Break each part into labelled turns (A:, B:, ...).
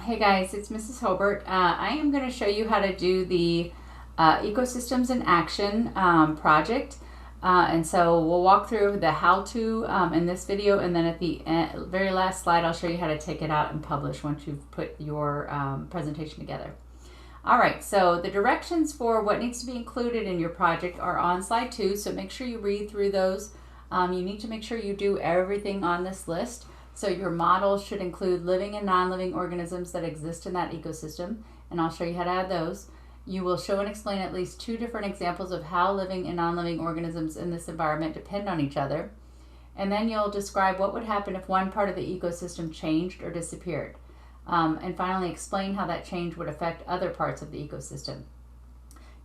A: Hey guys, it's Mrs. Hobart. I am going to show you how to do the Ecosystems in Action project. And so we'll walk through the how-to in this video, and then at the very last slide I'll show you how to take it out and publish once you've put your presentation together. All right, so the directions for what needs to be included in your project are on slide 2, so make sure you read through those. You need to make sure you do everything on this list. So your model should include living and non-living organisms that exist in that ecosystem, and I'll show you how to add those. You will show and explain at least 2 different examples of how living and non-living organisms in this environment depend on each other. And then you'll describe what would happen if one part of the ecosystem changed or disappeared. And finally, explain how that change would affect other parts of the ecosystem.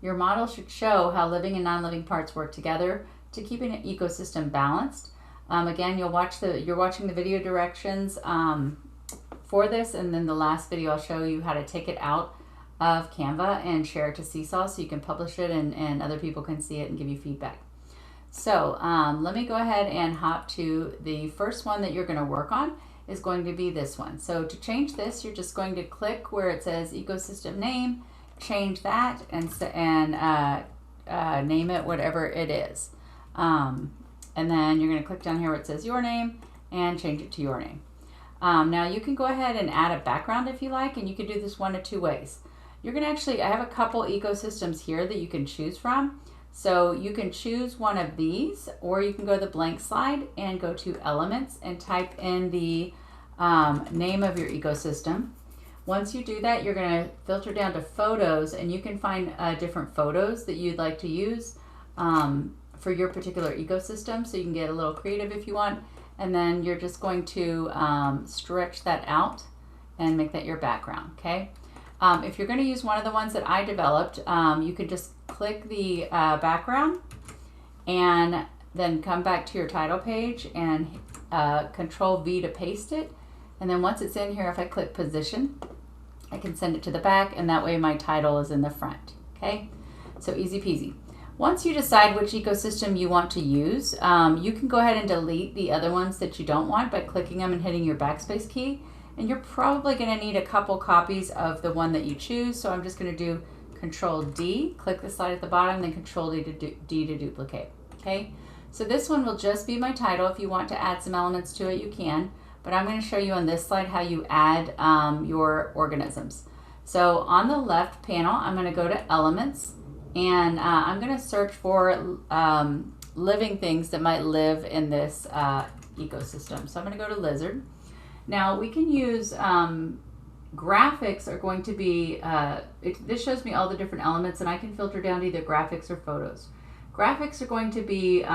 A: Your model should show how living and non-living parts work together to keep an ecosystem balanced. Again, you're watching the video directions for this, and then the last video I'll show you how to take it out of Canva and share it to Seesaw so you can publish it and other people can see it and give you feedback. So let me go ahead and hop to the first one that you're going to work on is going to be this one. So to change this, you're just going to click where it says ecosystem name, change that, and name it whatever it is. And then you're going to click down here where it says your name and change it to your name. Now you can go ahead and add a background if you like, and you can do this one of 2 ways. You're going to I have a couple ecosystems here that you can choose from. So you can choose one of these, or you can go to the blank slide and go to elements and type in the name of your ecosystem. Once you do that, you're going to filter down to photos, and you can find different photos that you'd like to use for your particular ecosystem, so you can get a little creative if you want. And then you're just going to stretch that out and make that your background, okay? If you're going to use one of the ones that I developed, you can just click the background and then come back to your title page and Control V to paste it. And then once it's in here, if I click position, I can send it to the back, and that way my title is in the front, okay? So easy peasy. Once you decide which ecosystem you want to use, you can go ahead and delete the other ones that you don't want by clicking them and hitting your backspace key. And you're probably going to need a couple copies of the one that you choose. So I'm just going to do Control D, click the slide at the bottom, then Control D to duplicate. Okay, so this one will just be my title. If you want to add some elements to it, you can. But I'm going to show you on this slide how you add your organisms. So on the left panel, I'm going to go to Elements. And I'm going to search for living things that might live in this ecosystem. So I'm going to go to lizard. Now we can use graphics are going to be, this shows me all the different elements, and I can filter down to either graphics or photos. Graphics are going to be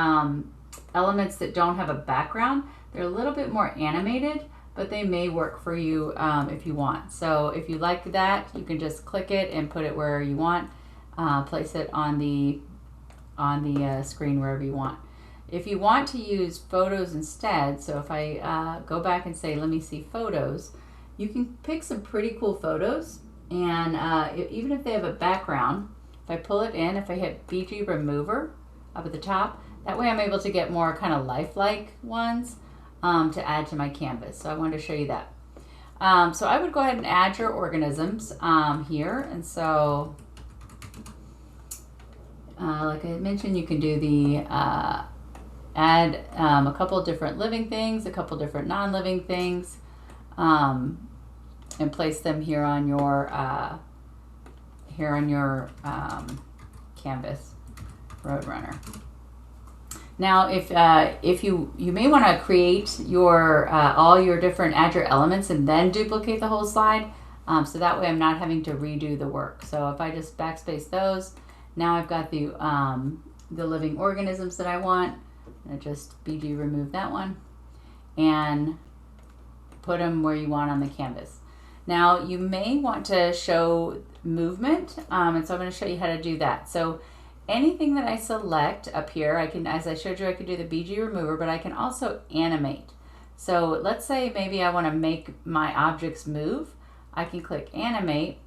A: elements that don't have a background. They're a little bit more animated, but they may work for you if you want. So if you like that, you can just click it and put it where you want. Place it on the screen wherever you want. If you want to use photos instead, so if I go back and say, let me see photos, you can pick some pretty cool photos, and even if they have a background, if I pull it in, if I hit BG Remover up at the top, that way I'm able to get more kind of lifelike ones to add to my canvas. So I wanted to show you that. So I would go ahead and add your organisms here, and so like I mentioned, you can do the add a couple different living things, a couple different non-living things, and place them here on your canvas, Roadrunner. Now, if you may want to create your all your different add your elements and then duplicate the whole slide, so that way I'm not having to redo the work. So if I just backspace those. Now I've got the living organisms that I want. And just BG remove that one and put them where you want on the canvas. Now you may want to show movement, and so I'm going to show you how to do that. So anything that I select up here, I can, as I showed you, I could do the BG remover, but I can also animate. So let's say maybe I want to make my objects move. I can click animate,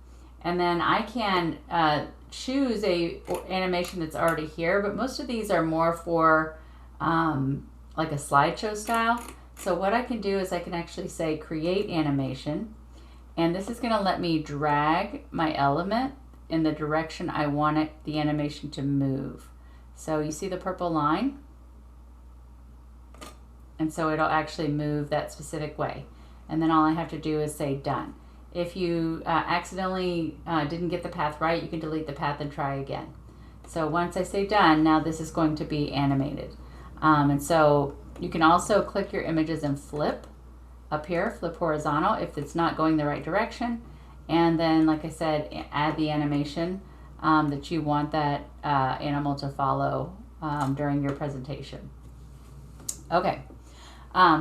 A: and then I can choose a animation that's already here, but most of these are more for like a slideshow style. So what I can do is I can actually say create animation, And this is going to let me drag my element in the direction I want it, the animation to move. So you see the purple line? And so it'll actually move that specific way. And then all I have to do is say done. If you accidentally didn't get the path right, you can delete the path and try again. So once I say done, now this is going to be animated. And so you can also click your images and flip up here, flip horizontal if it's not going the right direction. And then, like I said, add the animation that you want that animal to follow during your presentation. Okay,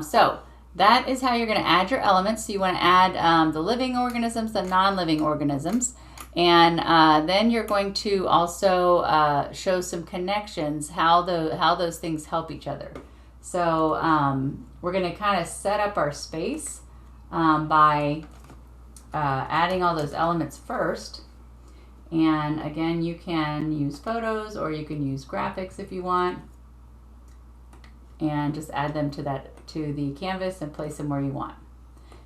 A: so that is how you're going to add your elements. So you want to add the living organisms, the non-living organisms. And then you're going to also show some connections, how those things help each other. So we're going to kind of set up our space by adding all those elements first. And again, you can use photos or you can use graphics if you want. And just add them to the canvas and place them where you want.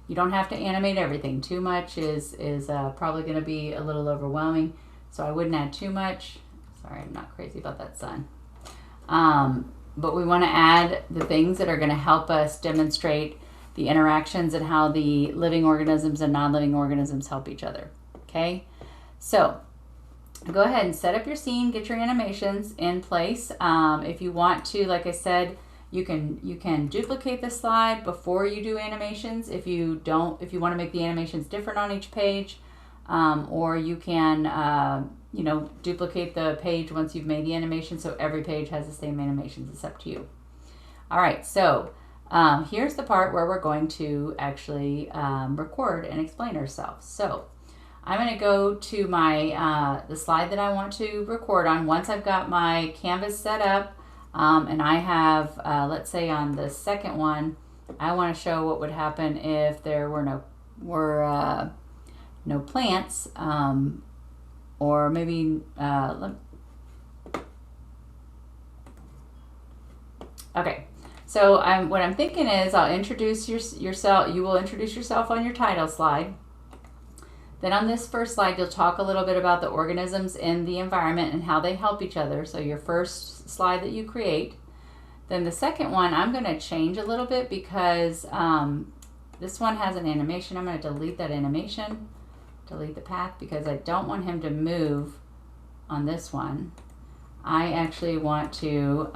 A: You don't have to animate everything. Too much is probably going to be a little overwhelming, so I wouldn't add too much. Sorry, I'm not crazy about that sun. But we want to add the things that are going to help us demonstrate the interactions and how the living organisms and non-living organisms help each other. Okay, so go ahead and set up your scene, get your animations in place. If you want to, like I said, you can duplicate the slide before you do animations if you want to make the animations different on each page, or you can duplicate the page once you've made the animation so every page has the same animations. It's up to you. All right, so here's the part where we're going to actually record and explain ourselves. So I'm going to go to my the slide that I want to record on. Once I've got my canvas set up, and I have, let's say on the second one, I want to show what would happen if there were no plants, or maybe, okay. So what I'm thinking is I'll introduce yourself. You will introduce yourself on your title slide. Then on this first slide, you'll talk a little bit about the organisms in the environment and how they help each other. So your first slide that you create. Then the second one, I'm going to change a little bit because this one has an animation. I'm going to delete that animation, delete the path, because I don't want him to move on this one. I actually want to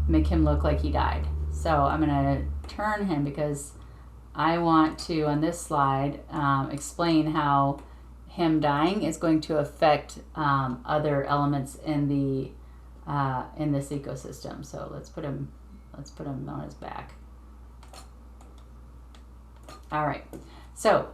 A: make him look like he died. So I'm going to turn him because I want to, on this slide, explain how him dying is going to affect other elements in this ecosystem. So let's put him on his back. All right. So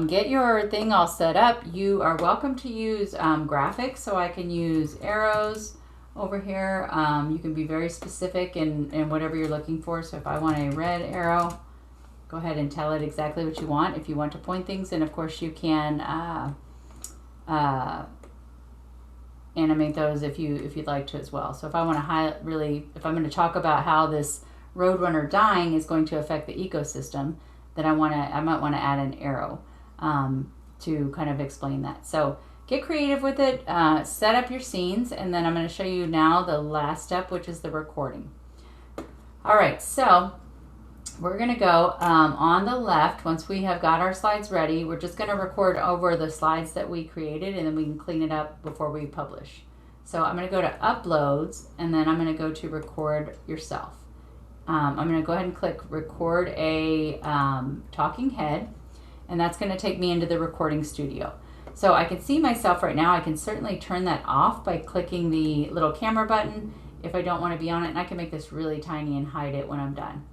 A: get your thing all set up. You are welcome to use graphics. So I can use arrows over here. You can be very specific in whatever you're looking for. So if I want a red arrow, go ahead and tell it exactly what you want. If you want to point things, and of course you can animate those if you'd like to as well. So if I want to highlight, if I'm going to talk about how this roadrunner dying is going to affect the ecosystem, then I might want to add an arrow to kind of explain that. So get creative with it, set up your scenes, and then I'm going to show you now the last step, which is the recording. All right, so we're going to go on the left. Once we have got our slides ready, we're just going to record over the slides that we created, and then we can clean it up before we publish. So I'm going to go to uploads, and then I'm going to go to record yourself. I'm going to go ahead and click record a talking head, and that's going to take me into the recording studio. So I can see myself right now. I can certainly turn that off by clicking the little camera button if I don't want to be on it, and I can make this really tiny and hide it when I'm done.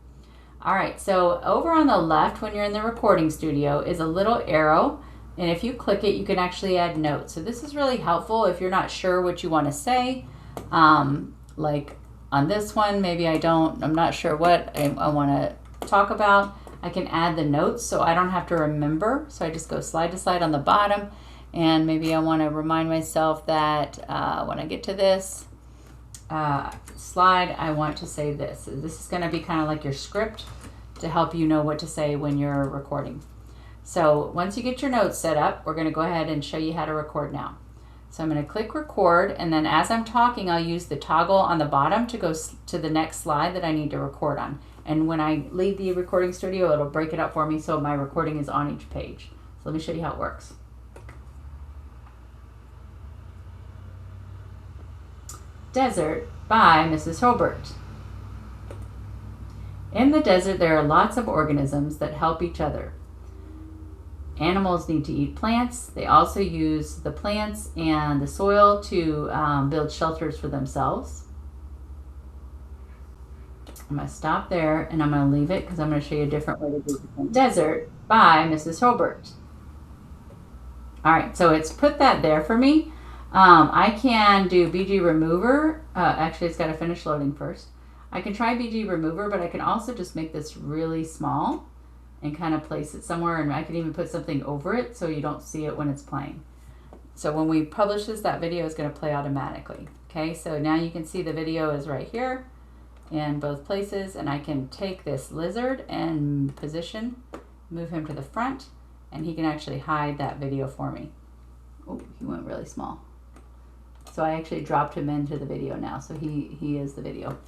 A: All right, so over on the left when you're in the recording studio is a little arrow, and if you click it, you can actually add notes. So this is really helpful if you're not sure what you want to say. Like on this one, maybe I'm not sure what I want to talk about. I can add the notes so I don't have to remember. So I just go slide to slide on the bottom, and maybe I want to remind myself that when I get to this slide, I want to say this. So this is going to be kind of like your script to help you know what to say when you're recording. So once you get your notes set up, we're going to go ahead and show you how to record now. So I'm going to click record, and then as I'm talking, I'll use the toggle on the bottom to go to the next slide that I need to record on. And when I leave the recording studio, it'll break it up for me so my recording is on each page. So let me show you how it works. Desert by Mrs. Hobart. In the desert, there are lots of organisms that help each other. Animals need to eat plants. They also use the plants and the soil to build shelters for themselves. I'm going to stop there and I'm going to leave it because I'm going to show you a different way to do it. Desert by Mrs. Hobart. All right, so it's put that there for me. I can do BG Remover. Actually, it's got to finish loading first. I can try BG Remover, but I can also just make this really small and kind of place it somewhere, and I can even put something over it so you don't see it when it's playing. So when we publish this, that video is going to play automatically. Okay, so now you can see the video is right here in both places, and I can take this lizard and position, move him to the front, and he can actually hide that video for me. Oh, he went really small. So I actually dropped him into the video now, so he is the video.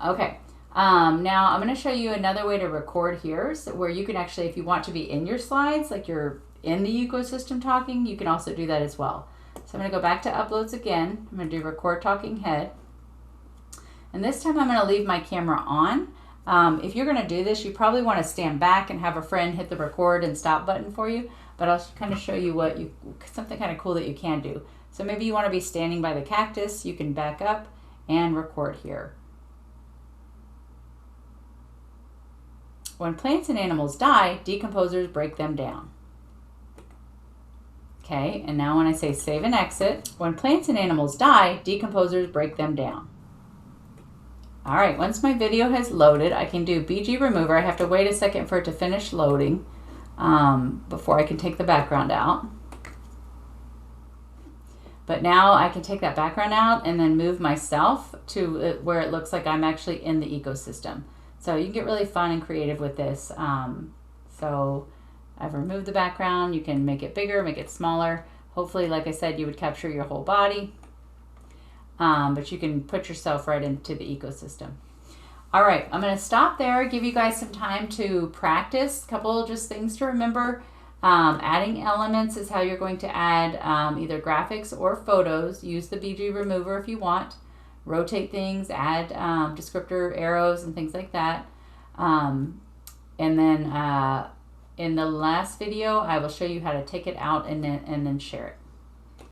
A: Okay. Now I'm going to show you another way to record here, so where you can actually, if you want to be in your slides, like you're in the ecosystem talking, you can also do that as well. So I'm going to go back to uploads again. I'm going to do record talking head. And this time I'm going to leave my camera on. If you're going to do this, you probably want to stand back and have a friend hit the record and stop button for you, but I'll kind of show you something kind of cool that you can do. So maybe you want to be standing by the cactus, you can back up and record here. When plants and animals die, decomposers break them down. Okay, and now when I say save and exit, when plants and animals die, decomposers break them down. All right, once my video has loaded, I can do BG Remover. I have to wait a second for it to finish loading before I can take the background out. But now I can take that background out and then move myself to where it looks like I'm actually in the ecosystem. So you can get really fun and creative with this. So I've removed the background. You can make it bigger, make it smaller. Hopefully, like I said, you would capture your whole body. But you can put yourself right into the ecosystem. All right, I'm going to stop there, give you guys some time to practice. A couple just things to remember. Adding elements is how you're going to add either graphics or photos. Use the BG Remover if you want. Rotate things, add descriptor arrows and things like that. And then in the last video, I will show you how to take it out and then share it.